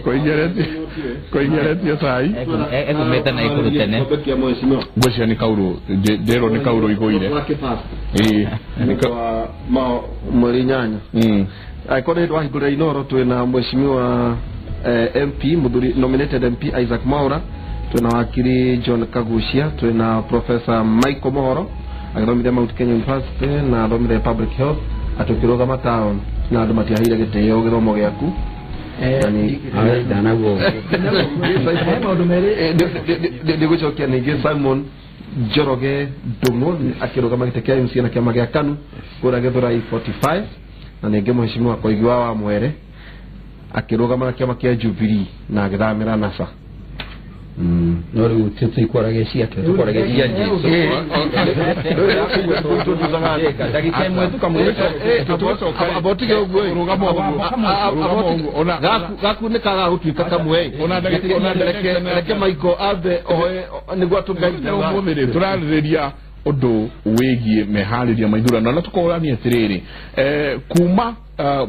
Koingereti sai eko meta na ikuru tene gwecia ni kauro dero ni kauro igoire ma murinyanya aikore ndo ahigura inoro twina mheshimiwa MP mudhuri nominated MP Isaac Maura, twina wakiri John Kagushia, twina Professor Michael Mohoro athomire Mount Kenya University na athomire Public Health atukiroga matown na andu matiahire giteo githomo giaku yani danago ndigucokia ningi Simon Joroge Dungu akiroga magitekea MC na kiama gia KANU kura githura 45 na ningi mheshimiwa Koigiwa wa Mwere akiroga na kiama kia Jubilee na agithamira NASA no riu tete ikorage ciake tukorage cianje ndagika imwe tukamweka abotige ogwo rugamo ona gaku ne kaga gutuika kamwe ona ndagike Michael Albe nigwa tungaita umumire turariria odo wegie mehariria maithurano na tukorania atiriri kuma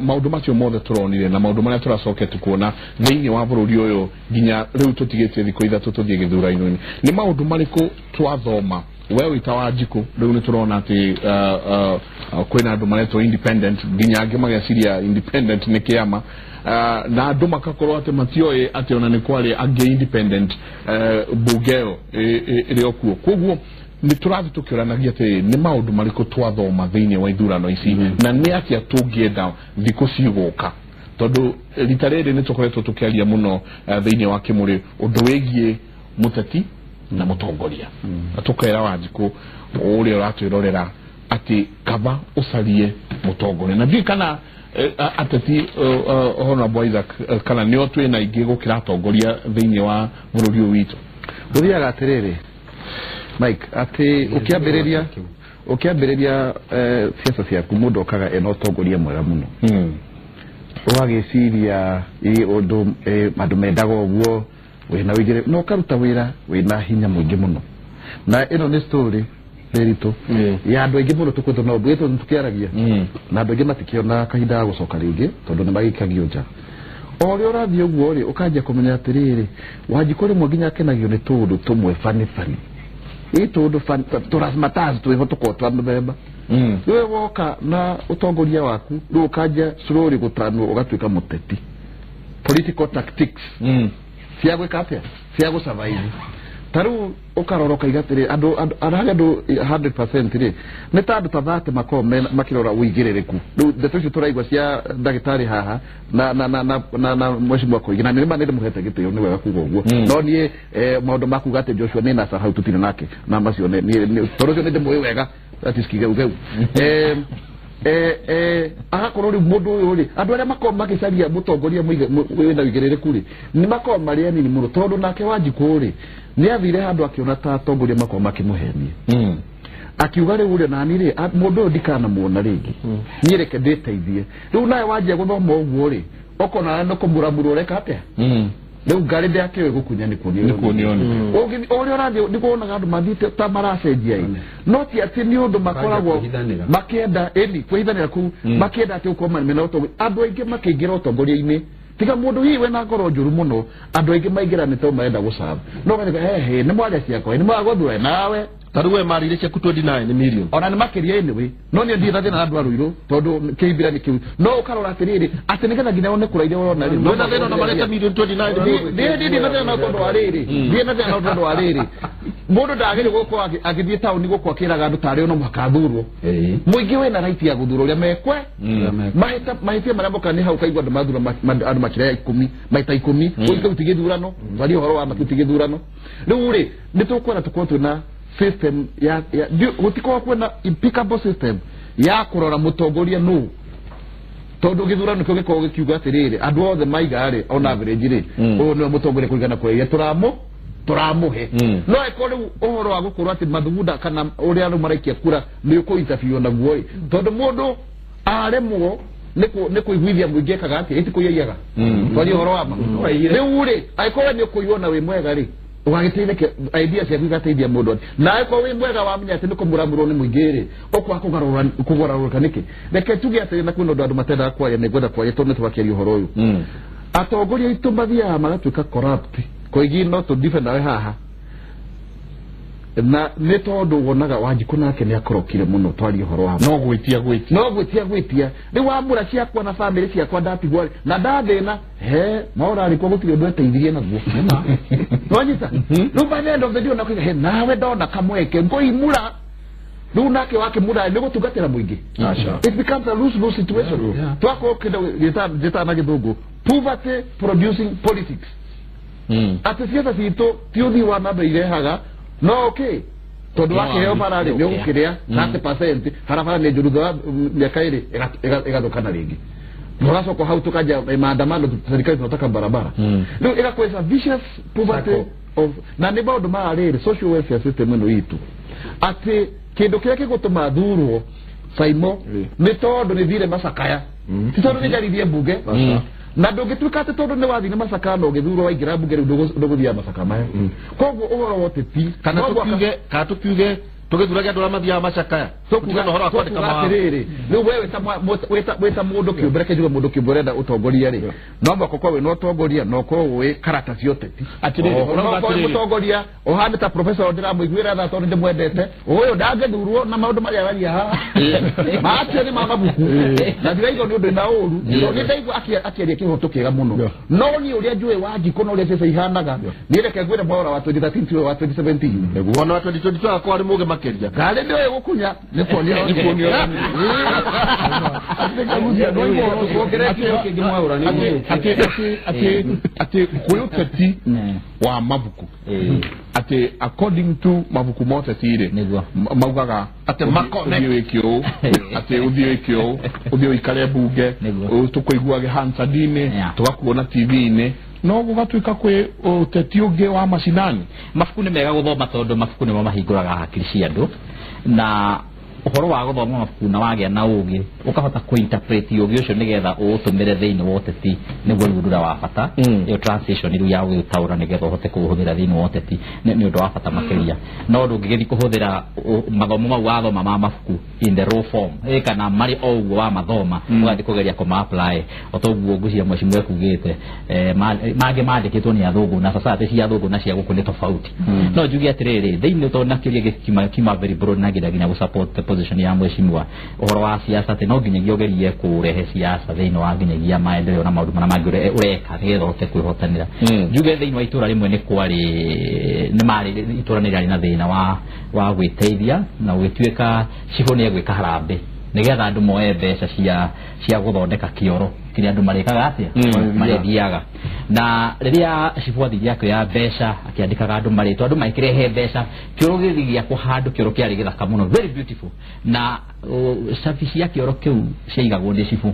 maundu macio mothe turonire na maundu maria turacoke tukuona thiini wa bururi uyu nginya riu tutigite thiko ithatu tuthie githuraino ni maundu mariku twathoma wewe itawajiku riu ni turona ati kwina andu maretwo independent nginya angi magaciria independent ni kiama na andu makakorwo ati matioe ati ona ni kwari angi independent bugeo iriokuo koguo ni turathi tukioranagia ati ni maundu mariku twathoma thiini wa ithurano ici na ni atia tungienda thiko ciguka tondu ritarere ni tukoretwo tukiaria muno thiini wa kimuri undu wigie muteti na mutongoria atukera Wanjiku uri uratwirorera ati kaba usarie mutongoria na bi kana ateti Honorable Isaac kana ni otwe na ingi gukira atongoria thiini wa bururi witu uria gatiriri Mike ati ukiambiriria siasa ciaku mundu okaga eno tongoria mwega muno wagiciria undu andu mendaga uguo wina wigire no karuta wira wina hinya mwingi muno na ino ni story derito ya andu aingi muno tukwetwo no bweto tukiaragia na andu aingi matikiona kahinda gucoka ringi tondu ni magikagio nja ori urathie uguo ri ukajia kumenya atiriri Wanjiku rimwe nginya kenagio ni tundu tumwe fani tundu turazmatazi tuihotuko twamebeba wewe woka na utongoria waku ru ukaja slowly gutano ugatuika muteti political tactics cia gwikatia cia gusurvive taru ukaroroka igatire andu 100% ri ni tandu tathate makome makirora uigiririku ndeto turaigwa cia ndagitari haha na mheshimiwa Koigira ni manene muhete gitio ni wega kugo uguo no nie maundu maku gate Joshua ni nasa hau tutire nake na macio ni torocio ni ndimwe wega atiskige ugeu agakorwo ri mundu uyu ri andu aria makoma makicaria mutongoria muige wina wigiririku ri ni makoma mari anini muno tondu nake Wanjiku ri ni athire handu akiona ta atongoria makoma makimuhenie akiuga riu ri nani ri mundu uyu ndikana muona ringi ni reke nditeithie riu nae wanjia guthoma uguo ri okona no kumuramuru reka atia riu ngari ndiakiwe gukunya ni kuonioni ori orathie ni kuonaga andu mathite ta maracenjia no ti ati ni undu makoragwo makienda eni kwithanira ku makienda ati ukoma mena utongoria andu aingi makiingira utongoria-ini tiga mundu hiwe na ngoro njuru muno andu aingi maingira ni to marenda gucaba no gathika hehe ni mwaria ciakwa ni mwagothwe nawe taruwe marire cia ku 29 million ona ni makiria anyway no ni ndi thina na andu aruiro tondu kiibira ni kiu no ukarora atiriri ati nigetha nginya one kuraire wona ri no thina na mareta million 29 ndi na thina tondu ariri ndi na thina tondu ariri mundu ndagiri gukwo agithie tauni gukwo akiraga andu tari ono makathurwo muingi wina right ya guthurwo ria mekwe mahita maria moka ni hau kaigwa andu mathura andu makira 10 maita 10 uike utigithurano bali horo wa makitigithurano riu ri nitukwona tukwona tuna system ya gutiko kwena impeccable system ya kurora mutongoria no tondu githurano kio giko gikiuga atiriri andu othe maigare on average ri uyu ni mutongoria kuigana kwa turamuhe no ekore uhoro wa gukorwo ati mathugunda kana uria andu maraikia kura ni uko interview na guoi tondu mundu aremwo ni kuiguithia muingi kaga ati eti kuiyaga twari uhoro wa ma riu ri aikore ni kuiona wi mwega ri ugagiteitheke idea cia igateithia mundu nawe ko wi mwega wamenya ati niko muramuro ni muingiri okwa kugarura niki reke tuge ati na kwino andu matenda kwaria ni gwenda kwaria tondu twakiria uhoro uyu atongoria itu mathia magatuika corrupt koigi no to defend nawe haha na nä tondå wonaga Wanjiku nake nä akorokire må no twari horo wa no gwĩtia rä wambura ciakwa na bamĩrĩ ciakwa ndatigwo na ndathĩna he maũrarĩ kwa gũtirĩ ũndũ eteithirie naguo nwanyita rĩu by the end of the day onakuga he nawe ndona kamweke ngũimura rĩu nake wakĩmura nĩ gũtungatĩra mũingĩ it becomes a lose-lose situation twakorwo kĩndũ gĩtana gĩthũngũ poverty producing politics atĩ ciaca citũ ti ũthii wa na mbere irehaga no okay tondu wakiheo barari ni ukiria 30% harabara ni njurutha miaka iri igathukana ringi muracoka hau tukaja maandamano serikali tunataka barabara riu igakwesa vicious poverty of na ni maundu ma riri social welfare system ino itu ati kindu kiria gigutuma thurwo saimo ni tondu ni thire macakaya ti tondu ni jarithie mbunge na ndungituika ati tondu ni wathine macaka no githurwo waingira mbunge riu nduguthia macaka maya koguo uhoro wote ti kana tukiuge tugithuragia andu mathia macakaya tukuga no horo kwandika matiriri riu wewe weta mundu kiumbere kejuga mundu kiumbere nda utongoria ri no mbako kwa we no utongoria no ko we karata ciote atiriri no utongoria ohane ta professor ndira muigwira tha tondu ndimwendete uyu ndangethurwo na maundu maria waria ha maatiri mama buku na ndiraigwa ni undu na uru ni ndaigwa akiaria kihoto kiega muno no ni uria njui Wanjiku no uria cece ihanaga ni reke ngwire mwara wa 2013 wa 2017 wana wa 2022 akwa ari muge makeria kale ndio gukunya ni kuonia ati kuyotati wa mabuku ati according to mabuku mote tire maugaga ati makonekio ati uthio ikare bunge tukoiguage Hansadine tugakuona TV-ine no gugatuika kwi uteti ungi wa macinani mabuku ni mega guthoma tondu mabuku ni mahinguraga hakiri cia andu na uhoro wa guthoma mabuku na wagia na ugi ukahota kuinterpret ugi ucio nigetha utumire thiini wa uteti niguo rudura wa bata iyo transition iru ya gwitaura nigetha uhote kuhuthira thiini wa uteti ni undu wa bata makiria no ndungigethi kuhuthira mathomo mau wathoma ma mabuku in the raw form kana mari oguo wa mathoma ugathi kugeria kuma apply otoguo ngucia mwecimu ekugite mage mandikitwo ni athungu na society cia athungu na cia guku ni tofauti no njugi atiriri thiini to nakiria kima very broad na nginya gu support position ya mwecimu uhoro wa siasa te no nginya giogerie kurehe siasa thiini wa nginya maendeleo na maundu mangi ureka nigetha uhote kwihotanira njuge thiini wa itura rimwe ni kwari ni mari itura ni rari na thina wa gwiteithia na gwituika cibo ni gwika harambe nigetha andu moe mbeca cia guthondeka kioro kiria andu marikaga atia marethiaga na riria cibo athithia ya mbeca akiandikaga andu maritwa andu maikirehe mbeca kioro githigia kwa handu kioro kiari githaka muno very beautiful na service ya kioro kiu ciaigagwo ni cibo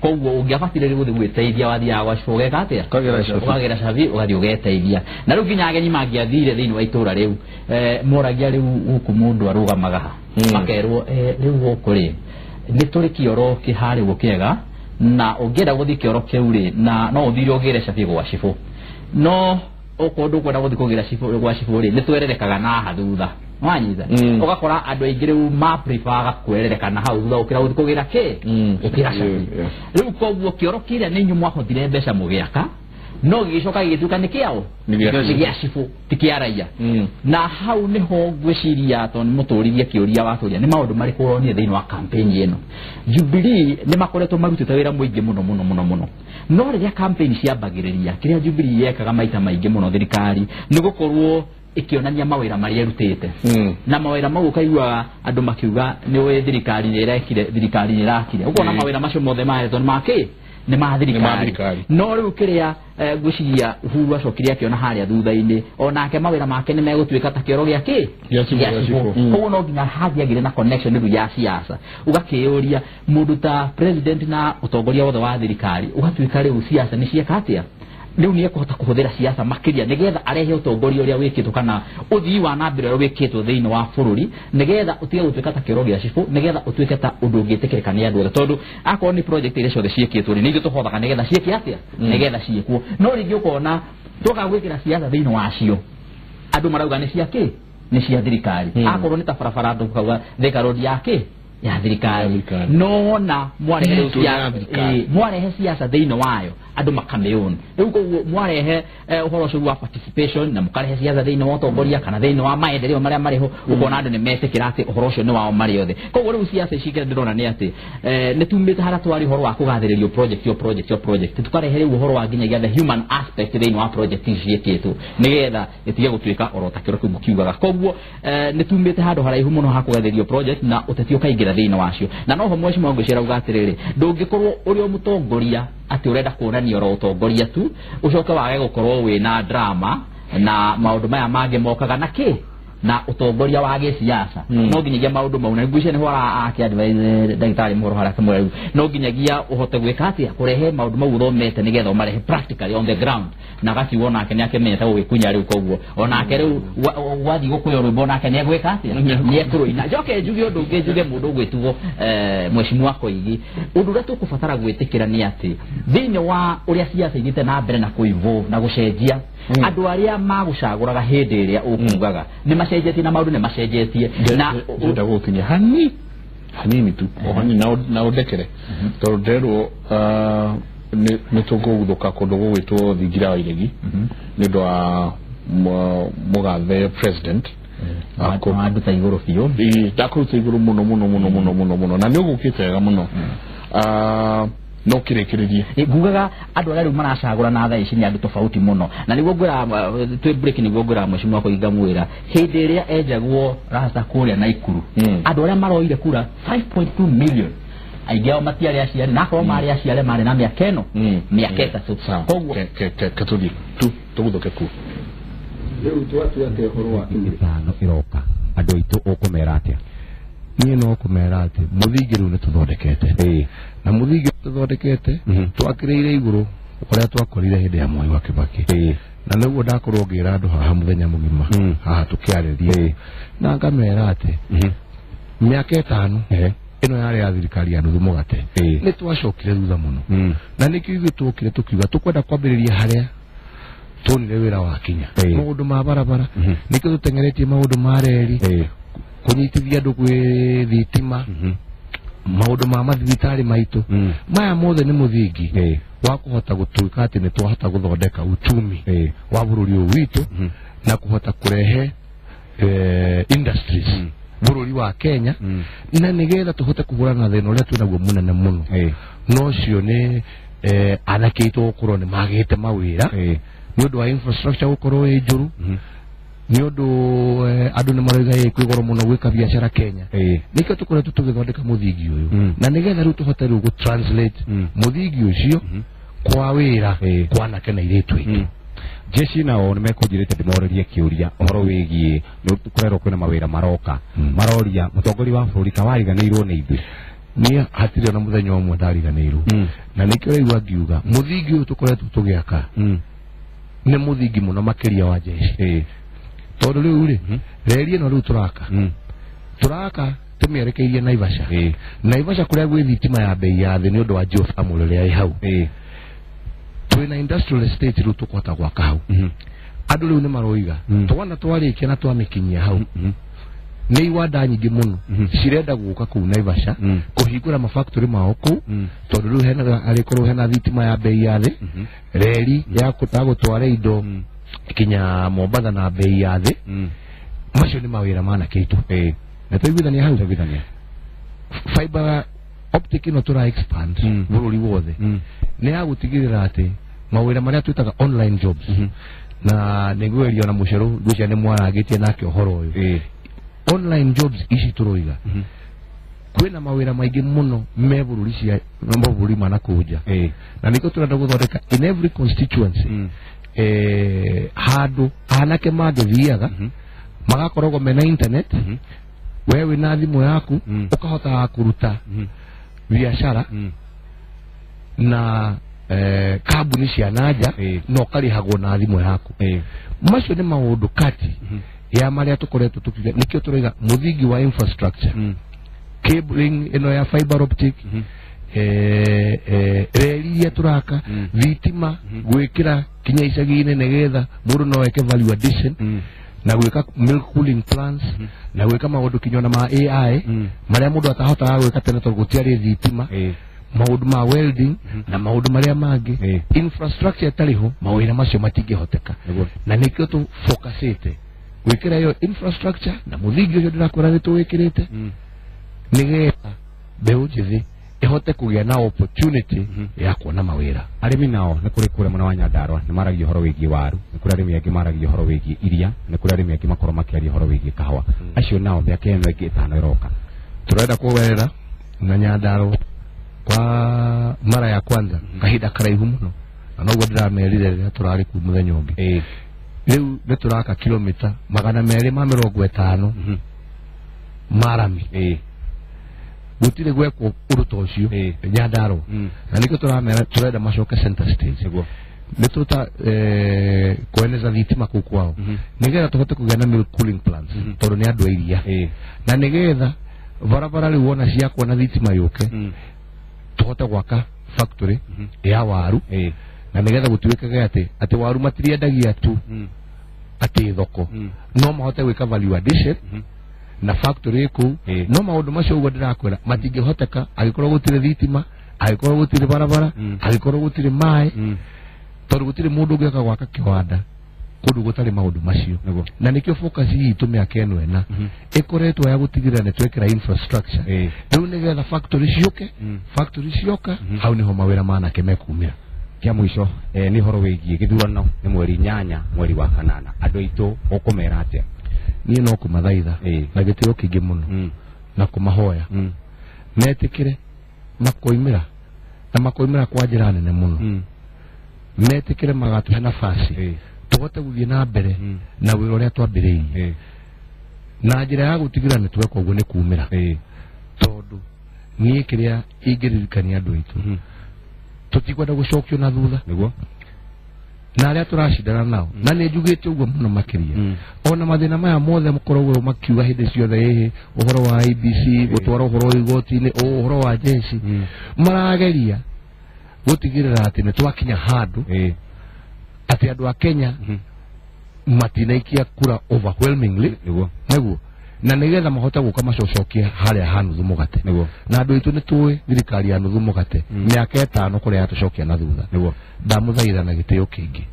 koguo ungiabatire guthi gwiteithia wathiaga gwa cibo geka atia ukagera cabi ugathi ugeteithia na riu nginya ageni mangiathire thiini wa itura riu moragia riu guku mundu arugamaga makerwo riu guku ri ni turi kioro kihari gukiega na ungenda guthi kioro kiu ri na no uthire ugire cabi gwa cibo no ukondu kwenda guthi kugira cibo gwa cibo ri ni twererekaga na hathutha wanyitha ugakora andu aingi riu ma prefer kwerereka na hau thutha ukira guthi kugira ukira cabi riu koguo kioro kiria ni nyumu ahothire mbeca mugiaka no gicoka gituka ni kiao ni gia cibo tikiaraia na hau niho gwiciria to ni muturithia kioria waturia ni maundu mari kuronia thiini wa campaign ino Jubilee ni makoretwo marutite wira muingi muno no riria campaign ciambagiriria kiria Jubilee yekaga maita maingi muno thirikari ni gukorwo ikionania mawira mari erutite na mawira mau kaigua andu makiuga ni we thirikari ni irakire ukona mawira macio mothe mahetwo ni maki ni mathirikari no riu kiria gwiciria Uhuru acokiria akiona haria thutha-ini onake mawira make ni megutuika ta kioro giake koguo no nginya hathiagire na connection riu ya siasa ugakiuria mundu ta president na utongoria wothe wa thirikari ugatuika riu siasa ni cieka atia riu ni ekuhota kuhuthira siasa makiria nigetha arehe utongoria uria wikitwo kana uthii wa nambere uria wikitwo thiini wa bururi nigetha utige gutuika ta kioro gia cibo nigetha utuike ta undu ungitikirika ni andu othe tondu akorwo ni project iria ciothe ciikitwo ni ithu tuhothaga nigetha cieke atia nigetha ciekwo no ringi ukona tuka gwikira siasa thiini wa cio andu marauga ni ciake ni cia thirikari akorwo ni ta barabara andu kauga Thika Road yake ya thirikari no na mwarehe siasa thiini wayo andu makameon riu koguo mwarehe uhoro ucio wa participation na mukarehe siasa thiini wa utongoria kana thiini wa maendeleo maria mariho ukona andu ni metekira ati uhoro ucio ni wao mari othe koguo riu siasa icike ndirona ni ati ni tumite hara twari uhoro wa kugathiririo project tukarehe riu uhoro wa nginyagia the human aspect thiini wa project icieketwo nigetha itige gutuika orotakiro kiu kiugaga koguo ni tumite handu haraihu muno ha kugathiririo project na utetio kaingira thiini wacio na noho mweshimwa ngwicira ugatiriri ndungikorwo uri mutongoria ati urenda kuonania ro utongoria tu ucoke wage gukorwo wina drama na maundu maya mange mokaga na ki na utongoria wa gisiasa no nginyagia maundu mau na ngwice ni hora ake advise ndagitari muhoro haraka mweru no nginyagia uhote gwika ati kurehe maundu mau thomete nigetha umarehe practically on the ground na gati wona ake ni akemeta gugikunya riu koguo ona ake riu wathi gukuyo rwimbo na ake ni gwika ati ni ekuruina joke njuge undu ngejuge mundu gwitugo mweshimwa koigi undu ria tukubatara gwitikira ni ati thiini wa uria siasa igite na mbere na kuivo na gucenjia andu aria magucaguraga hindi iria ukugaga ni macenjetie na maundu ni macenjetie na nda gukinya hanini tu ohani na udekere tondero ni tuguthuka kundu gwitwo Thingira wa Iregi ni ndo wa mugathe president aduta iguru fiyo ndakuruta iguru muno na ni ugukite wega muno no kirekererie gugaga andu aria maracagura na thaa ici ni andu tofauti muno na niguo ngwira twi break niguo ngwira mweshimwa kuiga mwira hindi iria enjagwo rasta kuria na Ikuru andu aria maroire kura 5.2 million aigao matiari aciari na korwo mari aciari mari na miaka eno miaka itatu koguo katudi tu tuguthuke ku riu twatu ate horo wa ithano iroka andu itu ukumera atia niĩ no kumera ati muthingi riu ni tuthondekete na muthingi tuthondekete twakiriire iguru uria twakorire hindi ya Mwai wa Kibaki na niguo ndakorwo ngira andu haha muthenya mugima haha tukiariria na ngamera ati miaka itano ino yari ya thirikari ya nuthu mugate ni twacokire thutha muno na nikio ithuĩ tukire tukiuga tukwenda kwambĩrĩria haria tuonire wĩra wa kinya maũndũ ma barabara nikio tutengeretie maũndũ ma reri kunyitithia andu gwi thitima maundu ma mathibitari maitu maya mothe ni muthingi wa kuhota gutuika ati ni twahota guthondeka uchumi wa bururi uyu witu na kuhota kurehe industries bururi wa Kenya na nigetha tuhote kuhurana na thina uria twinaguo munene muno no cio ni anake itu gukorwo ni magite mawira ni undu wa infrastructure gukorwo ĩ njuru ni undu andu ni maraiga kwigoro muno gwika biashara Kenya nikio tukoretwo tugithondeka muthingi uyu na nigetha riu tuhote riu gu translate muthingi ucio kwa wira kwa anake na iritu itu jeshi nao ni mekujirite ndimorerie kiuria uhoro wigie no tukorero kwina mawira maroka maroria mutongori wa bururi kawariganirwo ni ithu ni hatiri ona muthenya umwe ndariganirwo na nikio igwa ngiuga muthingi uyu tukoretwo tugiaka ni muthingi muno makiria wa jeshi tondu riu ri reri ino riu turaka tumierekeirie Naivasha kuria gwi thitima ya bei ya thi ni undu wa geothermal ria i hau twina industrial estate riu tukwata gwaka hau andu riu ni maroiga twana twarikia na twamikinyia hau ni iwanda nyingi muno cirenda guka kuu Naivasha kuhingura mafactory mao kuu tondu riu hena arikorwo hena thitima ya bei ya thi reri ya gutwara indo kinya Mombasa na bei ya thi macio ni mawira mana kitu na tuiguithania hau fiber optic ino tura expand bururi wothe ni ya gutigirira ati mawira maria twitaga online jobs na niguerio na mucero gucia ni mwaragitie nake uhoro uyu online jobs ici turoiga kwina mawira maingi muno me bururi cia bururi mana kuja na niko turenda guthondeka in every constituency handu anake magithiaga magakoragwo mena internet wewe na thimu yaku ukahota kuruta biashara na kambuni cia nanja no karihagwo na thimu yaku macio ni maundu kati ya maria tukoretwo tukiga nikio turoiga muthingi wa infrastructure cabling ino ya fiber optic reri ya turaka thitima gwikira kinya icagi-ini nigetha mundu no eke value addition na gwika milk cooling plants na gwika maundu kinyona ma AI maria mundu atahota gwika tene to gutiari thitima maundu ma welding na maundu maria mangi infrastructure tariho mawira macio matingihoteka na nikio tu focusite gwikira yo infrastructure na muthingi ucio ndirakwira ni tuwikirite nigetha mbeu njithi ihote kugia na opportunity ya kuona mawira. Arimi nao ni kuri kure mwana wa Nyandarua ni maragia horo wigi waru, ni kuri arimi angi maragia horo wigi iria, ni kuri arimi angi makoro makiaria horo wigi kahawa. Acio nao miaka eno ingi itano iroka turenda kuwerera na Nyandarua kwa mara ya kwanza kahinda karaihu muno na noguo ndiramerire riria turari ku muthenya ungi riu ni turaka kilomita 250 marami gutire gweko uruto ucio Nyandarua na nikio turamera turenda macoke center stage ni tuta kueneza thitima ku kwao nigetha tuhote kugia na milk cooling plants tondu ni andu airia na nigetha barabara riu wona cia kuona thitima yuke tuhote gwaka factory ya waru na nigetha gutuikage ati waru matiriendagia tu ati thoko no mahote gwika value addition na factory ku no maundu macio ugo ndirakwira matingihoteka agikorwo gutire thitima agikorwo gutire barabara agikorwo gutire mai tondu gutire mundu ungeka gwaka kiwanda kundu gutari maundu macio na nikio focus yitu miaka eno ena ikoretwo ya gutigirira ni twekira infrastructure riu nigetha factory cioke factory cioka hau niho mawira mana kemekumira kia mwisho ni horo wigie githurano ni mweri 8 mweri wa 8 andu aitu ukumera atia ni no kumathaitha na gitiro kingi muno na kumahoya metikire makoimira kwa njira nene muno metikire magatuhe nafasi tuhote guthie na mbere na wira uria twambiriirie na njira ya gutigira ni tweka uguo ni kumira tondu nie kiria ingiririkania andu aitu tutikwenda gucokio na thutha niguo na aria turashindana nao na ni njugite uguo muno makiria ona mathina maya mothe mukoragwo makiuga hindi ciothe uhoro wa IBC gutwara uhoro igoti-ini uhoro wa jeshi marageria gutigirira ati ni twakinya handu ati andu a Kenya matinaikia kura overwhelmingly niguo na nigetha mahote guka macocokia haria hanuthu mugate na andu aitu ni tuwi thirikari ya nuthu mugate miaka 5 kuria atucokia na thutha ndamuthaitha na gitio kingi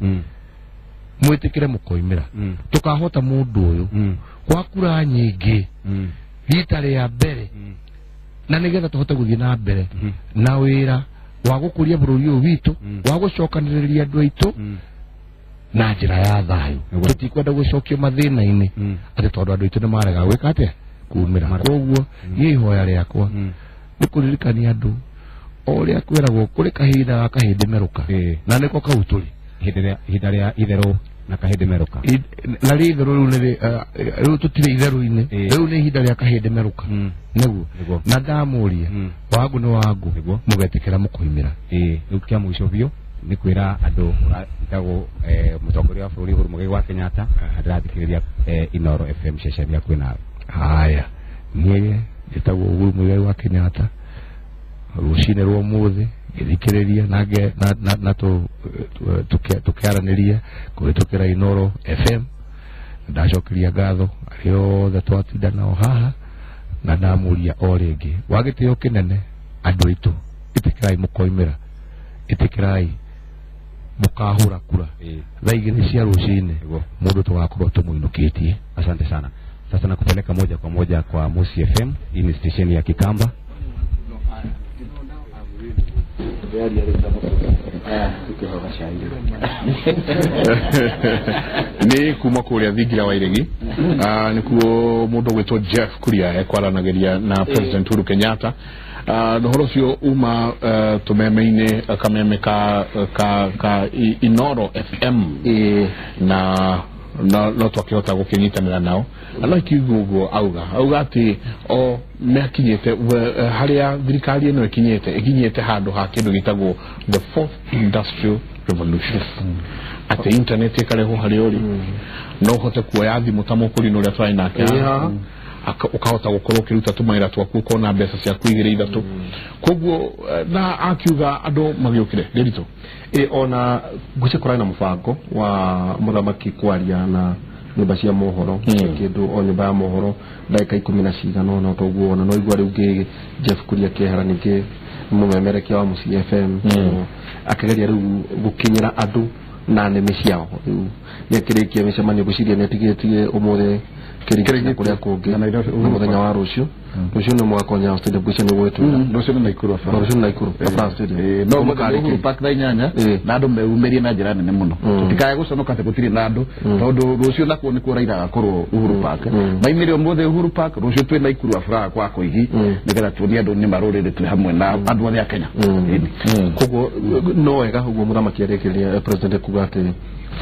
mwitikire mukoimira tukahota mundu uyu kwa kura nyingi rita ria mbere na nigetha tuhote guthie na mbere na wira wa gukuria bururi uyu witu wa gucokaniriria andu aitu na njira ya thayu tutikwenda gucokio mathina-ini ati tondu andu aitu ni marega gwika atia kumira koguo ni ihoya riakwa ni kuririkania andu oria kwiragwo kuri kahinda ga kahindi meruka na niko kau turi hinda ria itheru na kahindi meruka na itheru riu tutire itheru-ini riu ni hinda ria kahindi meruka niguo na ndamuria wangu ni wangu mugetikira mukoimira riu kia mwisho bio ni kwira andu uritago mutongoria wa bururi Uhuru Muigai wa Kenyatta ndirathikiriria Inoro FM ceceni ya kwina haya nie njitagwo Uhuru Muigai wa Kenyatta rucine rwa muthi ngithikiriria na tukiaraniria kuhitukira Inoro FM ndacokeria ngatho ario tha twatinda nao haha na ndamuria o ringi wagitio kinene andu aitu itikirai mukoimira itikirai mukahura kura thaa igiri cia rucine mundu tugakorwo tumuinukitie. Asante sana. Sasa nakupeleka moja kwa moja kwa Musi FM. Hii ni station ya Kikamba. ni kuma kuria thigira wa iregi nikuo mundu gwitwo Jeff Kuria ekwaranagiria na President Uhuru Kenyatta nohoro cio uma tumeme-ini kameme ka Inoro FM na no twakihota gukinyitanira nao no ikigugo auga ati o mekinyete haria thirikari eno ikinyete handu ha kindu gitagwo the fourth industrial revolution ati internet ikareho hari uri no hote kuoya thimu tamukuri no ria twai nake ukahota gukorwo kiruta tumaira twaku kona mbeca cia kuigire ithatu koguo na akiuga andu magiukire derito ona guce kurana mubango wa muthamaki kwaria na nyumba cia mohoro kindu o nyumba ya mohoro ndagika 10 na cigana no toguo ona no igwa riu ngi Jeff Kuria kehara ningi mumemerekia wa Musi FM akageria riu gukinyira andu na neme ciao riu yakirikia micemanio guciria netigetie umuthe kirikiri kuria kungi na muthenya wa rucio rucio ni mwakonya stadium gucene wetu rucio ni Naikuru afa rucio ni Naikuru afa stadium no mukari Uhuru Park thaa 8 na andu meumerie na njira nene muno tutikaye guconoka te gutiri na andu tondu rucio nakuo ni kuraira gakorwo Uhuru Park maimire umuthe Uhuru Park rucio twi Naikuru afra kwa koigi nigetha tuonie andu ni marurire twi hamwe na andu othe a Kenya koguo no wega uguo muthamaki arekeria president kugate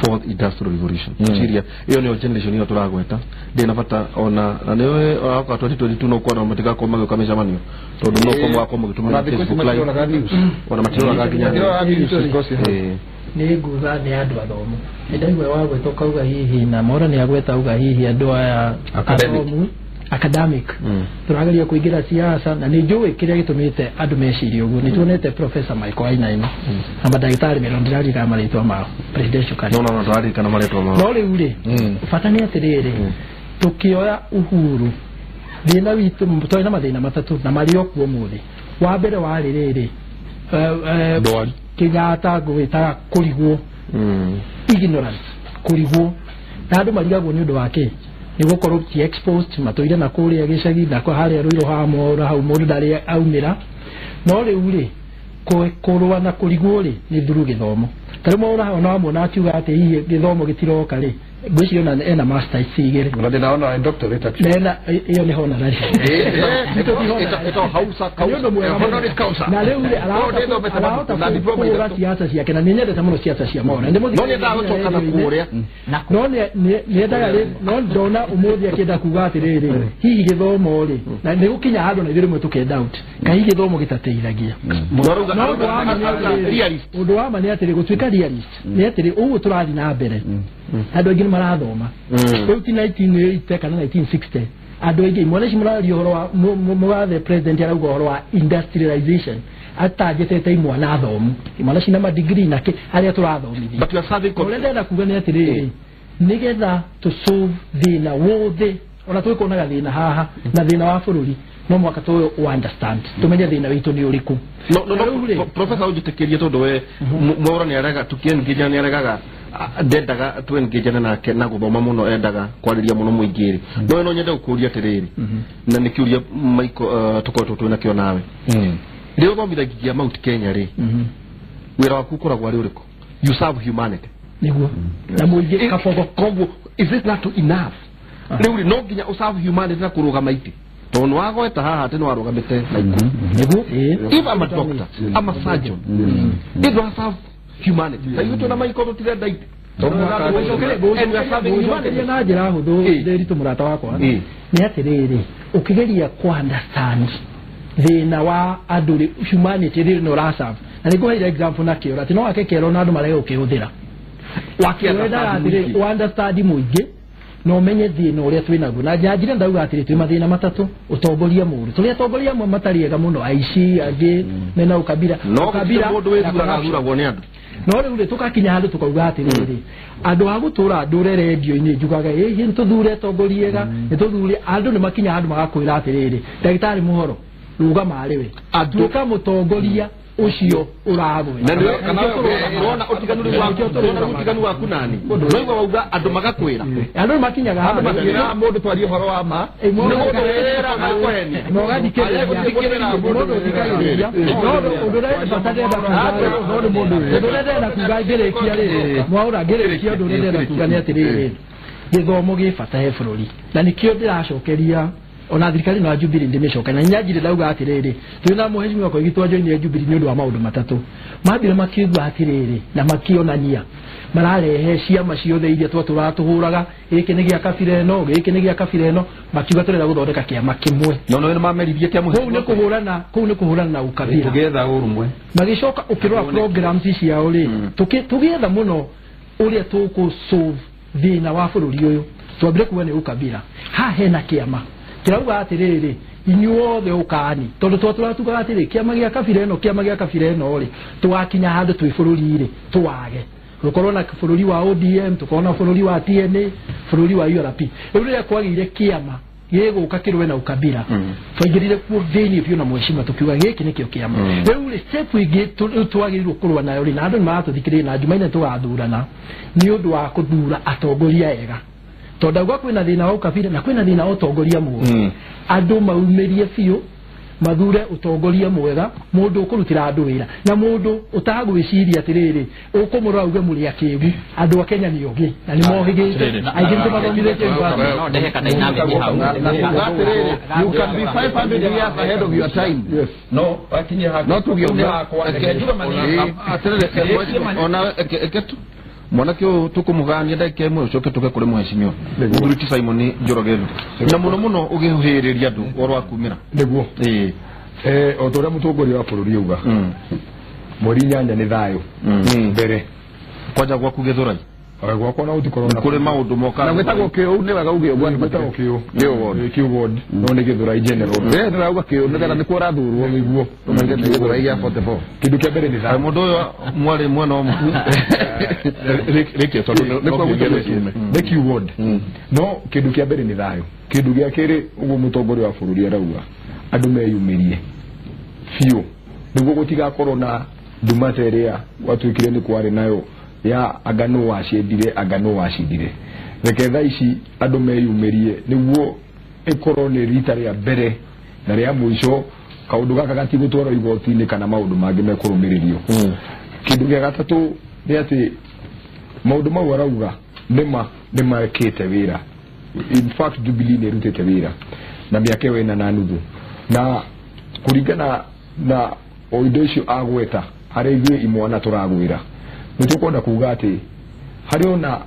fourth industrial revolution Nigeria iyo ni generation iyo turagweta ndina bata ona na niwe aka 2022 no kwa matika ko mage kamesha manio tondu no ko mwako mugitumira Facebook live ona matiro agakinya ni nguza ni andu athomu ndaigwe wa gwetoka uga hihi na mora ni agweta uga hihi andu aya academic turageria kuingira siasa na ni njui kiria gitumite andu meciria uguo ni tuonete Professor Michael Ainaina na madagitari merondiraji kama maritwa ma presidential candidate no ndari kana maritwa ma no riu ri fatani atiriri tukioya uhuru thina witu mutoi na mathina matatu na mario kuo muthi wa mbere wa ririri ndwari kigata gwita kurigwo ignorance kurigwo na andu marigagwo ni undu wake ni gukorwo ti exposed matoire na kuria gicagi na kwa haria ruiro ha mora hau mundu ndari aumira no riu ri kurwa na kurigwo ri ni thuru githomo tari mora ona amwe na akiuga ati hihi githomo gitiroka ri gwicirio na ena master igiri na ndina ona doctorate actually na iyo ni hona rari ito hausa kausa na leo ri alaota na diploma siasa cia kena ninyende tamuno siasa cia mora ndimo no ni ndagotoka na kuria no ni ndaga ri no ndona umuthi akenda kuga atiriri hihi githomo ri na ni gukinya handu na ithirimwe tukenda out kai githomo gitateithagia undu wa mani atiri gutuika realist ni atiri ugu turathi na mbere andu aingi marathoma riu ti 1980 kana 1960 andu aingi mwana ci murari uhoro wa mugathe president arauga uhoro wa industrialization atajete imwana athomu mwana ci na ma degree nake aria turathomithia but you are serving ndenda kuga ni atiri nigetha to solve thina wothe ona twikonaga thina haha na thina wa bururi no mwaka to understand tumenye thina witu ni uriku no professor ujitekerie tondu we mwora ni araga tukiengenya ni aragaga ndendaga twengejana nake na guthoma muno endaga kwariria muno muingiri no nyende gukuria atiriri na nikiuria maiko tukoretwo twina kio nawe rio thomithagia Mount Kenya ri wira waku kuragwa ri uriku you serve humanity niguo na muingi kafogo kongo is it not enough riu no nginya userve humanity na kurugama iti tondu wagweta haha ati no arugamite niguo if I'm a doctor I'm a surgeon if I serve humanity sai tu na maiko tutirenda iti na njira huthu ndiritu murata wakwa ni atiriri ukigeria ku understand thina wa andu humanity riri no rasa na niguo ira example na kio ati no wake kero na andu marege ukihuthira wakienda atiri understand muingi no menye thina uria twinaguo na njira ndauga atiri twi mathina matatu utongoria muru tuli atongoria amwe matariega muno aici angi mena ukabira ukabira mundu withuraga thuragwo ni andu no riu tukakinya handu tukauga atiriri andu agutura ndure radio-ini njugaga ĩ ntuthure tongoriega ntuthure andu ni makinya handu magakwira atiriri ndagitari muhoro ruga mariwe atuka mutongoria ucio uragwe na ndio kana unaona utiganu waku nani wewe wauga andu magakwira andu makinyaga handu makira mundu twari horo wa ma no gathikiriria mundu thikiriria no ndure batadenda no mundu ndurenda kuga ngerekia riri mwaura ngerekia ndurenda kuga ni atiriri githomo gifata he bururi na nikio ndiracokeria ona thirikari no Jubilee ndimecoka na nyajire ndauga atiriri twina muheshimiwa kwa gitwa joini ya Jubilee nyondo wa maundu matatu mabire makiugwa atiriri na makionania mararehe ciama ciothe iria turatuhuraga giki ni gia kabira eno giki ni gia kabira eno makiuga turenda guthondeka kiama kimwe no no mamerithie kiama kou ni kuhurana na ukabira tugetha urumwe magicoka ukirora programs ciao ri tugetha muno uria tuku solve thina wa bururi uyu twambire kuwa ni ukabira ha hena kiama kirauga atiriri inyuothe ukani tondu turatuga atiriri kiama gia kabira eno ri twakinya handu twi bururi ri twage rukorwo na bururi wa ODM tukona bururi wa TNA bururi wa URP rĩu kwagire kiama gĩgũka kĩrũe na ukabira twaingĩrire kuo thĩinĩ biũ na mweshima tukiuga gĩkĩ nĩkĩo kĩama rĩu rĩ step ingĩ twagĩrĩirwo kũrũa nayo rĩ na andũ nĩmarathikĩrĩria na Jumaine tũgathurana nĩ ũndũ wa kũthura atongoria ega tondũ gwa kwĩna thĩna wa ukabira na kwĩna thĩna wa ũtongoria mũũru andũ maumĩrie biũ mathure utongoria mwega mundu ukurutira andu wira na mundu utagwiciria atiriri ukumura uge muri akegu andu a Kenya ni ogi na ni mohigite aingĩ tumathomithĩtie no ndehe kana iname hau you can be 500 years ahead of your time. Yes. no akinye hako no tugiuga ona eketu mwanake tukumugania ndake imwe ucoke tuke kuri mweshimyo Muthuri Simon Njoroge na muno ugihuhiriria andu oro akumira niguo otoria mutongoria wa bururi uga mweri nyanya ni thayo mbere kwanja gwaku githurai gwakwa na utikorona kuri maundu moka na gwetagwo kiu ni wega uge ubwa ni gwetagwo kiu ward no ni githurai general ni rauga kiu ni ni kwa rathurwo niguo tumenge githurai ya 44 kindu kia mbere ni thayo mundu uyu mwari mwana omu reke tondu ni kiu ward no kindu kia mbere ni thayo kindu gia kiri uguo mutongoria wa bururi arauga andu meyumirie fiu niguo gutigakorwo na ndumata iria watwikire ni kwari nayo ya agano wacindire reke thaa ici andu meyumirie niguo ikorwo ni rita ria mbere na ria muico kaundu gaka gatigutwarwo igoti-ini kana maundu mangi mekurumiririo kindu gia gatatu ni ati maundu mau arauga nimakite wira in fact Jubilee ni rutite wira na miaka wena na nuthu na kuringana na oindo icio agweta hari ithuĩ imwana turagwira nitukwenda kuga ati hari ona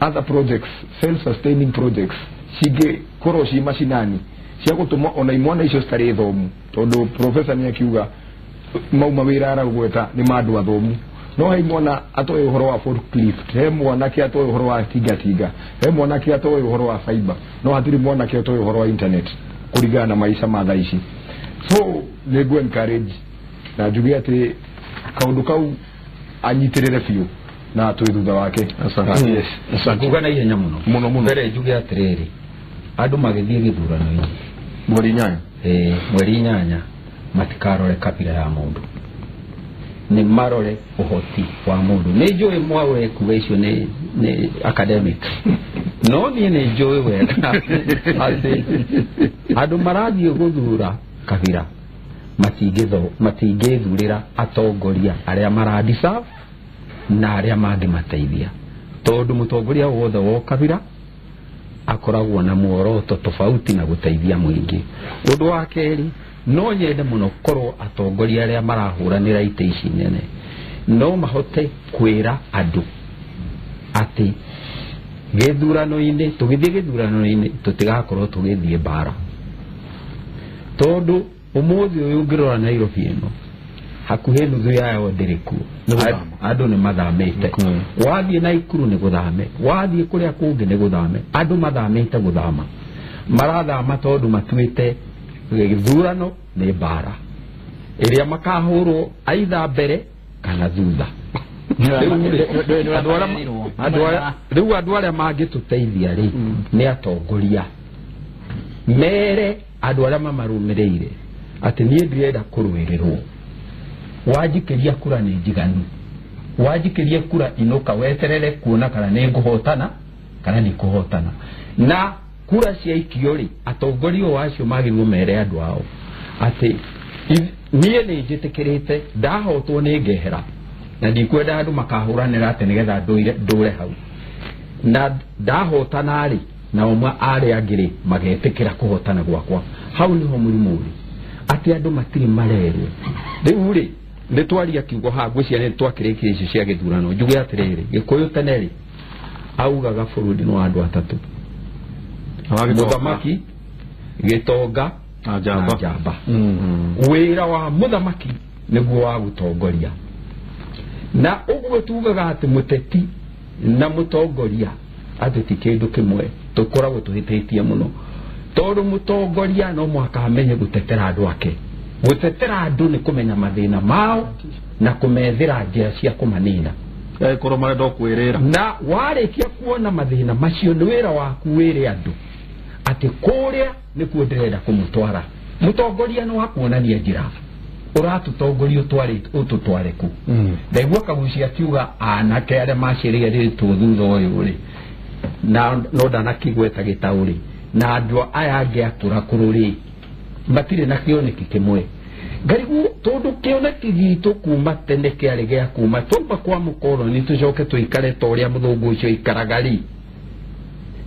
other projects self sustaining projects cingikorwo ci macinani cia gutuma ona imwana icio citari thomu tondu professor ni akiuga mauma wira aragweta ni mandu athomu no he mwana atoe uhoro wa forklift he mwana ki atoe uhoro wa tiga he mwana ki atoe uhoro wa fiber no hatiri mwana ki atoe uhoro wa internet kuringana na maisha matha ici so nego encourage na jugia ati kaundu kau anyitirire fiu na tu thutha wake asante kuga na ihenya muno mbere jugia atiriri andu magithie githurano-ini mweri nyanya matikarore kabira ya mundu ni marore uhoti wa mundu ni njui mwawe kuga icio ni academic no ni njui wega ati andu marathie guthura kabira matingithurira atongoria aria maradiserve na aria mangimateithia tondu mutongoria wothe wa kabira akoragwo na muoroto tofauti na guteithia mwingi undu wa keri no nyende muno korwo atongoria aria marahuranira ite ici nene no mahote kwira andu ati githurano-ini tugithie githurano-ini tutigakorwo tugithie bara tondu umuthi uyu ngirora Nairobi ino hakuhe nuthu yayo ndiriku andu ni mathamite wathie Naikuru ni guthame wathie kuria kungi ni guthame andu mathamite guthama marathama tondu matuite githurano ni bara iria makahurwo aitha mbere kana thutha riu andu aria mangituteithia ri ni atongoria mere andu aria mamarumireire ati nie ndirenda kurwirirwo wajikiria kura ni njiganu wajikiria kura inuka weterere kuona kana ni nguhotana kana ni kuhotana na kura cia ikio ri atongoria wacio magirwo mere andu ao ati nie ni njitikirite ndahotwo ni ngehera na ndikwenda andu makahuranira ati nigetha ndure hau na ndahotana ri na umwe ari angiri magetikira kuhotana gwakwa hau niho murimu ri ati andu matiri marerwo riu ri nditwaria kiugo ha ngwiciria ni twakirikiria icio cia githurano njuge atiriri Gikuyu tene ri augaga bururi no andu atatu muthamaki Gitonga na Njamba wira wa muthamaki niguo wa gutongoria na uguo tugaga ati muteti na mutongoria ati ti kindu kimwe tukoragwo tuhititie muno tondu mutongoria no mwaka amenye gutetera andu ake gutetera andu ni kumenya mathina mao na kumethira njira cia kumanina korwo marenda kwirira na warĩkia kuona mathĩna macio nĩ wĩra waku wĩre andũ atĩ kũrĩa nĩkuo ndĩrenda kũmũtwara mũtongoria nĩ wakuonania njĩra ũratũtongoria ũtũtware kũ ndaigua Kagucia akiuga anake arĩa macirĩrĩtwo thutha ũyũ rĩ na no ndanakĩgweta gĩtaũrĩ na andũ aya angĩ atũrakũrũ rĩ matirĩ na kĩoneki kĩmwe ngarigu tondu kĩoneki gitũ kuma tene kĩarĩ gĩa kuma tumba kwa mũkoroni tũcoke tũikare ta ũrĩa mũthũngũ ũcio ikaraga rĩ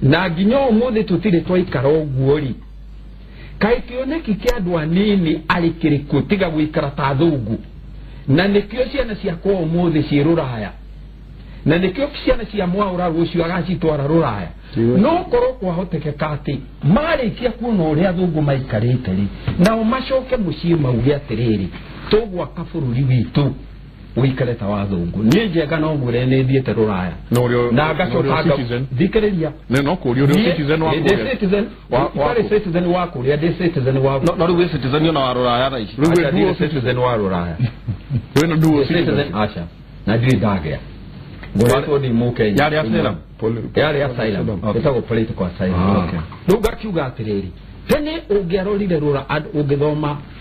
na nginya ũmũthĩ tũtirĩ twaikara ũguo rĩ kaĩ kĩoneki kĩa andũ anini arĩ kĩrĩkũ tiga gũikara ta athũngũ na nĩkĩo ciana ciakwa ũmũthĩ ciĩ Rũraya na nĩkĩo ciana cia Mwaũra rũciũ agacitwara Rũraya no korwo kwahotekeka atĩ marĩkia kuona ũrĩa athũngũ maikarĩte rĩ nao macoke mũciĩ mauge atĩrĩrĩ tũgwaka bũrũri witũ ũikare ta wa athũngũ niĩ njenga no mwĩre nĩ thiĩte Rũraya na ngacoka thikĩrĩria no kũria ũrĩa citizen wa citizen wa kũria ndĩ citizen wa no rĩu citizen ona wa Rũraya tha ici rĩu citizen wa Rũraya wĩna dual citizen acha na ndirĩ ndagĩa ngoretwo ndĩ Mũkenya yarĩ asylum ĩtagwo political asylum rĩu ngakiuga atĩrĩrĩ tene ũngĩarorire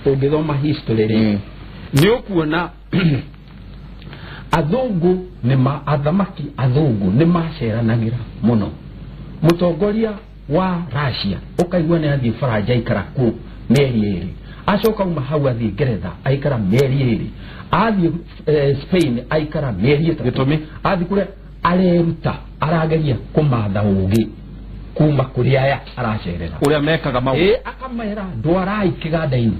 ũngĩthoma history rĩ nĩ ũkuona athũngũ athamaki athũngũ nĩ maceranagĩra mũno mũtongoria wa Russia ũkaigua nĩ athiĩ Faranja aikara kuo mĩeri ĩrĩ acoka uma hau athiĩ Ngeretha aikara mĩeri ĩrĩ athiĩ Spain aikara mĩeri ĩtatũ athiĩ kũrĩa areruta arageria kũmatha ũgĩ kuma kũrĩ aya aracerera ũrĩa mekaga maũndũ akamera ndwarai kĩganda-inĩ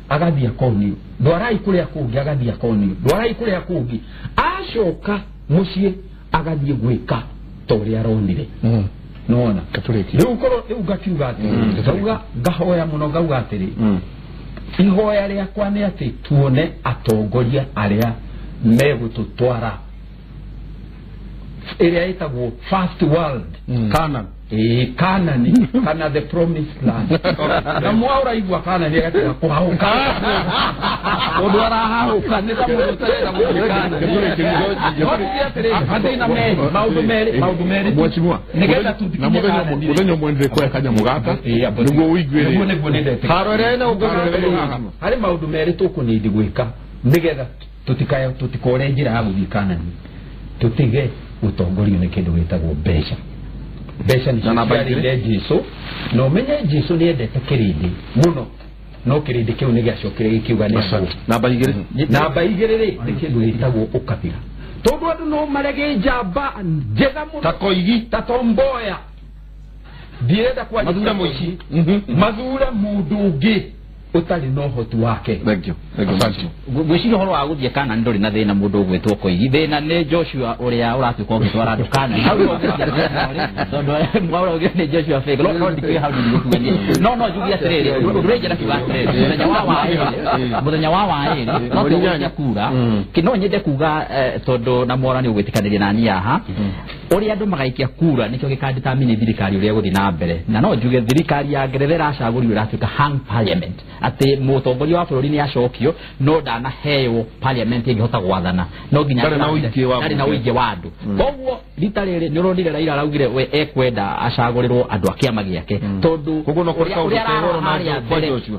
agathia akonio ndwarai kũrĩa kũngĩ agathia akonio ndwarai kũrĩa kũngĩ acoka mũciĩ agathie gwĩka ta ũrĩa aronire nona rĩu ngakiuga atĩ ngahoya mũno ngauga atĩrĩ ihoya rĩakwa nĩ atĩ tuone atongoria arĩa megũtũtwara ĩrĩa ĩtagwo first world Canaan Canaan kana the promised land na Mwaũra igua Canaan ĩgatĩga kũhaũka ũndũ arahahũka nĩ ta mũndũ ũtarenda gũkana mathĩna merĩ maũndũ merĩ nĩgetha tũtikinye Canaan mũthenya ũmwe nĩndĩkuoya kanyamũ gaka nĩguo ũiguĩre haro ĩrĩa ĩna harĩ maũndũ merĩ tũkũnindi gwĩka nĩgetha tũtikore njĩra ya gũthiĩ Canaan tũtige ũtongoria nĩ kĩndũ gĩtagwo mbeca nĩ ciarĩire Jesũ na ũmenye Jesũ nĩ endete kĩrĩndĩ mũno no kĩrĩndĩ kĩu nĩ gĩacokire gĩkiuga nĩ namba igĩrĩ rĩ nĩ kĩndũ gĩtagwo ũkabira tondũ andũ no marege njamba njega mũno ta Koigi ta Tom Mboya ndirenda mathure mũici mathure mũndũ ũngĩ ũtarĩ na ũhoti wake gwĩciria ũhoro wa gũthiĩ Canaan ndũrĩ na thĩna mũndũ ũgwĩtwo Koigi thĩna nĩ Joshua ũrĩa ũratuĩka ũgĩtwara andũ Canaan hau tondũ Mwaũra ũgĩ nĩ Joshua fake no ndikĩrĩ hau nĩgũkuania no njugi atĩrĩrĩ ũrĩa njĩra kiuga atĩrĩrĩ mũthenya wa waĩrĩ no tũgũcia kura no nyende kuga tondũ na Mwaũra nĩ ũgwĩtĩkanĩria nani haha ũrĩa andũ magaikia kura nĩkĩo gĩkandetermine thirikari ũrĩa gũthiĩ na mbere na no njuge thirikari ya Ngeretha ĩracagũrio ĩratuĩka hung parliament atĩ mũtongoria wa bũrũri nĩ acokio no ndanaheo parliament ĩngĩhota gwathana no nginya ndarĩ na ũingĩ wa andũ koguo rita rĩrĩ nĩ ũronire Raila araugire we ekwenda acagũrĩrwo andũ a kĩama gĩake tondũ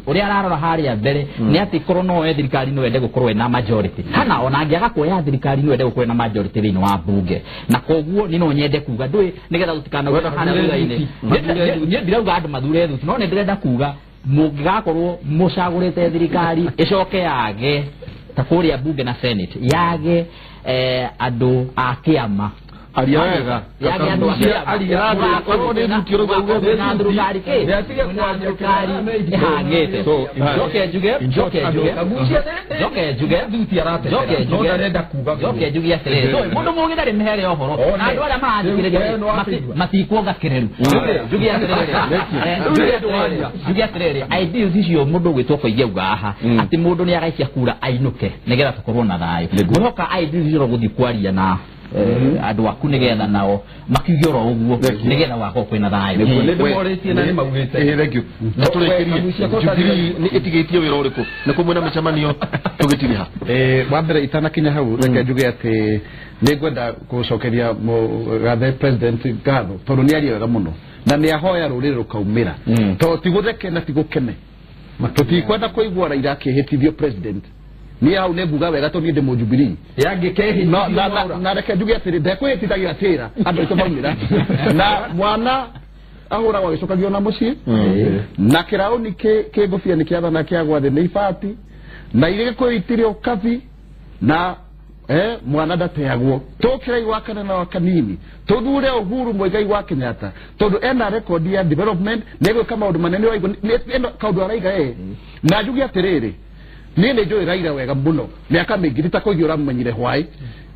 ũrĩa ararora harĩa mbere nĩ atĩ korwo no we thirikari no ende gũkorwo na majority kana ona angĩaga kuoya thirikari no ende gũkorwo na majority thĩinĩ wa bunge na koguo nĩ no nyende kuga ndũĩ nĩgetha tũtikanagweta hana thutha-inĩ niĩ ndirauga andũ mathure thuti no nĩ ndĩrenda kuga mũngĩgakorwo mũcagũrĩte thirikari ĩcoke yage ta kũrĩa bunge na senate yage andũ a kĩama aria wega yage andũ a kĩama mũndũ mũgĩ ndarĩ mĩhere ũhoro na andũ arĩa marathikĩrĩria matikuonga kĩreru njugi atĩrĩrĩ ideals icio mũndũ ũgwĩtwo Koigi auga haha atĩ mũndũ nĩ agaicia kura ainũke nĩgetha tũkorwo na thayũ gwĩhoka ideals icio gũthiĩ kwaria na andu aku nigetha nao makigiora uguo nigetha wako kwina thayo nĩmorĩtie na nĩmaugĩte thank you na tũrĩkĩrie Jubilee nĩ ĩtigĩtie wĩra ũrĩkũ nĩ kũmwĩna mĩcemanio tũgĩtiri ha wa mbere itanakinya hau reke njuge atĩ nĩngwenda gũcokeria gathe president ngatho tondũ nĩ aria wega mũno na nĩ ahoya rũrĩrĩ rũkaumĩra tondũ tigũtheke na tigũkene tũtikwenda kũigua Raila akĩhĩtithio president ni hau nebuga wega to ni de Jubilee yangikehi na reke njuge atĩ ndekwĩhĩtithagia tĩra andũ aitũ maumĩra na mwana ahura wa gĩcokagio na mũciĩ na kĩraũni kĩngũbia nĩ kĩathana kĩa gwathĩ nĩ ibati na irĩ kwĩitirio kabi na mwana ndateagwo tũkĩra igwa kana na kanini tũthure Uhuru Muigai wa Kenyatta tondũ ena record ya development nĩgwĩka maũndũ manene wa igwa kaũndũ araiga na njuge atĩrĩrĩ niĩ nĩ njũĩ Raila wega mũno mĩaka mĩingĩ titakoigio ũramũmenyire hwaĩ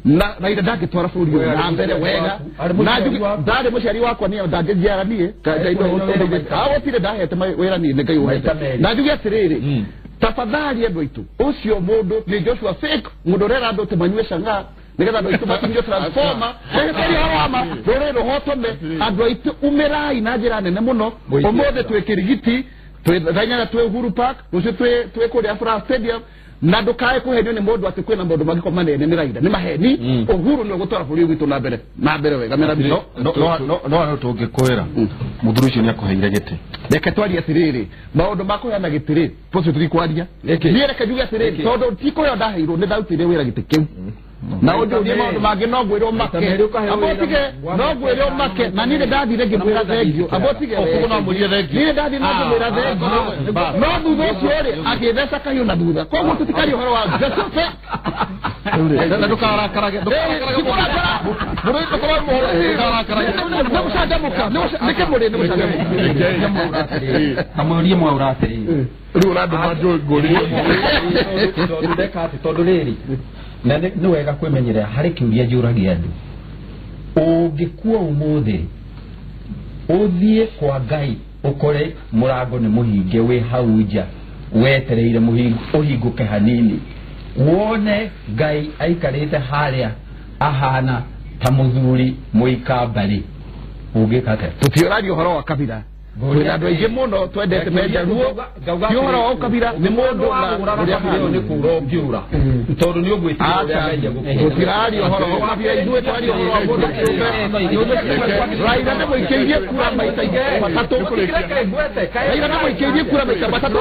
na Raila ndangĩtwara bũrũri ũyũ na mbere wega na njuge ndarĩ mũciari wakwa niĩ ndangĩnjiara niĩ gũtirĩ ndahete wĩra niĩ nĩ Ngai ũhete na njuge atĩrĩrĩ tafadhali andũ aitũ ũcio mũndũ nĩ Joshua fake mũndũ ũrera andũ te manyue cang'aa nigetha andũ aitũ makinyio transformer ndagĩtarĩ harama rũrĩrĩ rũhotome andũ aitũ umĩrai na njĩra nene mũno ũmũthĩ twĩ Kĩrigiti twĩthanyana twĩ Uhuru Park rũciũ twĩ kũrĩa Afra Stadium na ndũkae kũhenio nĩ mũndũ atĩ kwĩna maũndũ mangĩko manene nĩ Raila nĩ maheni Uhuru nĩ ũgũtwara bũrũri witũ na mbere wega mena bico no ano tũngĩkwĩra mũthuri ũcio nĩ akũheire gĩtĩ reke twarie atĩrĩrĩ maũndũ ma kũheana gĩtĩ tũcio tũtikwaria niĩ reke njuge atĩrĩrĩ tondũ ti kũheo ndaheirwo nĩ ndarutĩire wĩra gĩtĩ kĩu na ũnjũrie maũndũ mangĩ no ngwĩrwo make abotige no ngwĩrwo make na niĩ ndathire ngĩmwĩra thengio abotige niĩ ndathire ngĩmwĩra thengio no thutha ũcio rĩ agĩtheca kahiũ na thutha koguo tũtikaria ũhoro wa Josefe na ndũkarakarage nĩmũcanjamũka nĩkĩ mũrĩ nĩmũcanjamũka kamũrie mwaura atĩrĩrĩ rĩu ũrandũma ngũrĩ tondũ rĩrĩ na nĩ wega kwĩmenyerera harĩ kĩũria njũragia andũ ũngĩkua ũmũthĩ ũthiĩ kwa Ngai ũkore mũrango nĩ mũhinge wĩ hau nja wetereire ũhingũke hanini wone Ngai aikarĩte harĩa ahana ta mũthuri mũikambarĩ ũngĩka atĩa tũtiũragia ũhoro wa kabira kwĩna andũ aingĩ mũno twendete menjaruo ti ũhoro wa ũkabira nĩ mũndũ ũrĩa nĩ kuura ũngĩũra tondũ nĩ ũgwĩtĩkia tũtiraria ũhoro wa ũkabira ithuĩ twaria ũhoro wa mũndũ kĩũmbe Raila nĩ mũikĩirie kura maita matatũ Raila nĩ mũikĩirie kura maita matatũ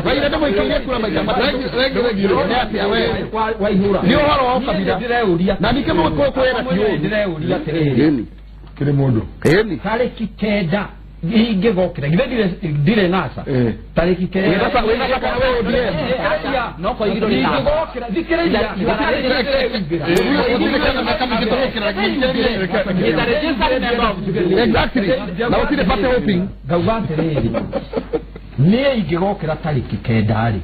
Raila nĩ mũikĩirie kura maita matatũ nĩ ũhoro wa ũkabira na ningĩ mũkwĩra ndĩreuria atĩrĩrĩ kĩrĩ mũndũ tarĩki kenda ingĩgokĩra githĩ ndirĩ nasa tarĩki kenda no koigirwo nĩ ingĩgokĩra thikĩrĩria exactly na ũtirĩ bate hoping ngauga atĩrĩrĩ niĩ ingĩgokĩra tarĩki kenda rĩ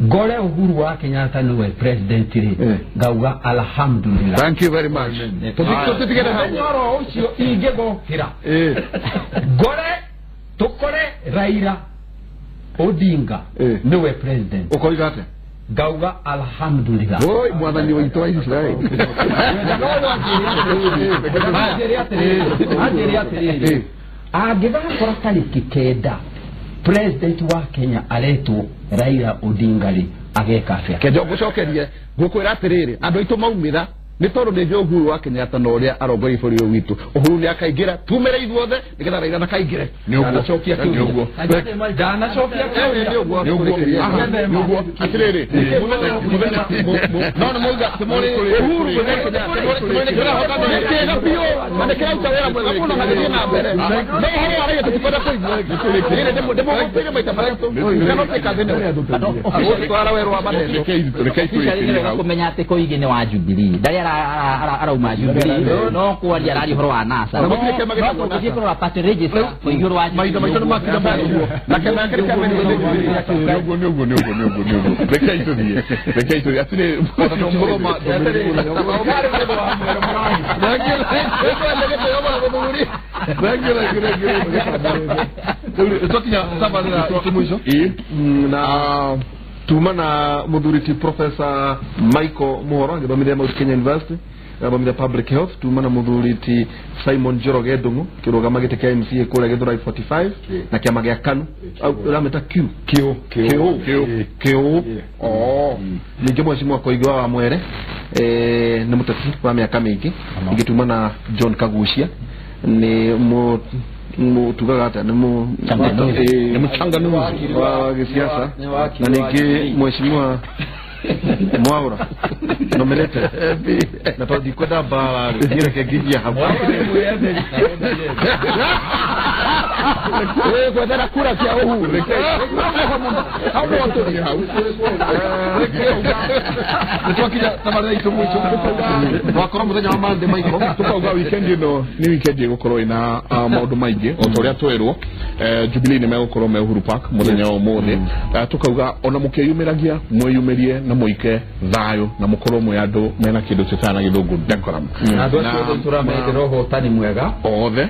ngore Uhuru wa Kenyatta niwe president rĩ ngauga alhamdulillah thank you very much tũtigere hau nyoro ũcio ingĩgokĩra ngore tũkore Raila Odinga niwe president ũkoiga atĩa ngauga alhamdulillah oi mwathani witũ wa Israel anjĩrĩ atĩrĩrĩ angĩgakora tarĩki kenda president wa Kenya aletwo Raila Odinga rĩ ageka atĩa kenjo gũcokerie ngũkwĩra atĩrĩrĩ andũ aitũ maumĩra nĩ tondũ nĩ njũĩ Uhuru wa Kenyatta na ũrĩa arongoria bũrũri ũyũ witũ Uhuru nĩ akaingĩra tumĩre ithuothe nĩgetha Raila ndakaingĩre ndanacokia kĩũria ndanacokia kĩũria nĩ ũguo atĩrĩrĩ no nĩ moiga tũmũrĩ Uhuru nĩkĩega biũ na nĩkĩraruta wĩra mwega mũno na gĩthiĩ na mbere no ũhoro wa Raila tũtikwenda kũigua ndĩmũgũtũire maita matatũ kanotĩkathĩnegũtwara werũ wa manendo kũmenya atĩ Koigi nĩ wa Jubilee ndarĩ arauma Jubilee no kwaria arari ũhoro wa NASA no gũthiĩ kũrora party register Koigi ũrĩ wa maitho maitho nĩ makira mũno na kana kĩrĩa reke itũthiĩ atĩrĩ mũroma tũkinya sabarĩra mũico na tuma na muthuriti Professor Michael Muhoro agithomithia Mount Kenya University athomithia public health. Tuma na muthuriti Simon Njoroge Ndung'u kirugama gite kia MCA kule Githurai 45 na kiama gia KANU rameta Q ningi mheshimiwa Koigiwa wa Mwere ni muteti wa miaka mingi. Ingituma na John Kagucia ni tugaga hata ni mchanganuzi wa kisiasa na ningi mheshimiwa Mwaura nominated na todi kwenda ba ngira kegijia hapo kwa dada kura kia uhuru hapo watu ni hau nitokija tabarei tumucho wakora muthenya wa mande maiko tukauga weekend no ni weekend gukorwo ina maundu maingi otoria twerwo Jubilee ni megukorwo me Uhuru Park muthenya wa mothe tukauga ona mukeyumiragia mweyumirie na muike thayo na mukorwo mwe andu mena kindu tutana githungu decorum na andu acio turamende roho tani mwega othe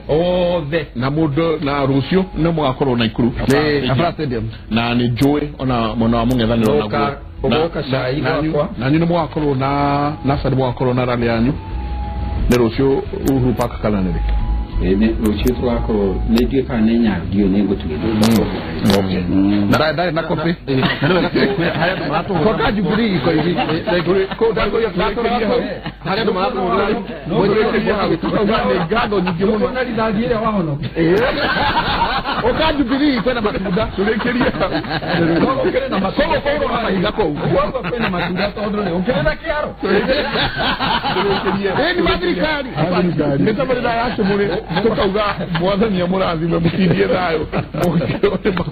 na mundu na rucio no mugakorwo na ikuru Afra Stadium na ni joy ona mwana wa mungethaniro naguo ogoka cai gwakwa na nyinyi mugakorwo na sadi mugakorwo na rally yanyu ne rucio Uhuru Park kana nere ne rucio twakorwo ne ndiye kana ne nyadio ne ngutugithio na kopi haya ndo kwa Jubilee iko hivi kwa dago ya haya ndo maana ngoja hapo tukangane gado nyingi mno na lidadile wahono oka Jubilee kwenda matunda tulekeria okere na masoko kwa ingako kwa kwenda matunda todo leo okere na kiaro tulekeria ni madrikari metabara yacho mure tukauga mwathani amurathime mutindie thayo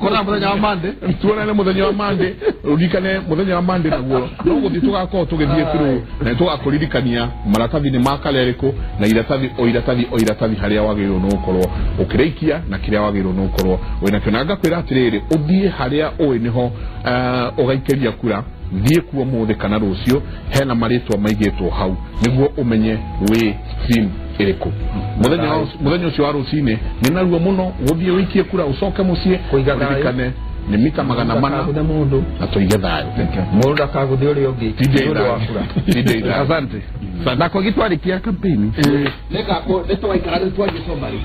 kona muthenya wa mande tuonane muthenya wa mande rudikane muthenya wa mande naguo no guthi tugakoo tugithie through na tugakuririkania maratathi ni makarereko na iratathi haria wagirwo no ukorwo ukireikia na kiria wagirwo no ukorwo wena kionanga kwira atiriri uthie haria uwe niho ugaikeria kura thie kuo muthe kana rucio hena maritwa maigitwo hau niguo umenye we stream iriko muthenya ucio wa rucine ni naruo muno guthie wikie kura ucoke mucie kuigathikane ni mita 400 mundu na tuige thayo mundu akaguthi uri ungi tindu wa kura asante na kwa gitwarikia kampeni neka ko neto waikara twaje somali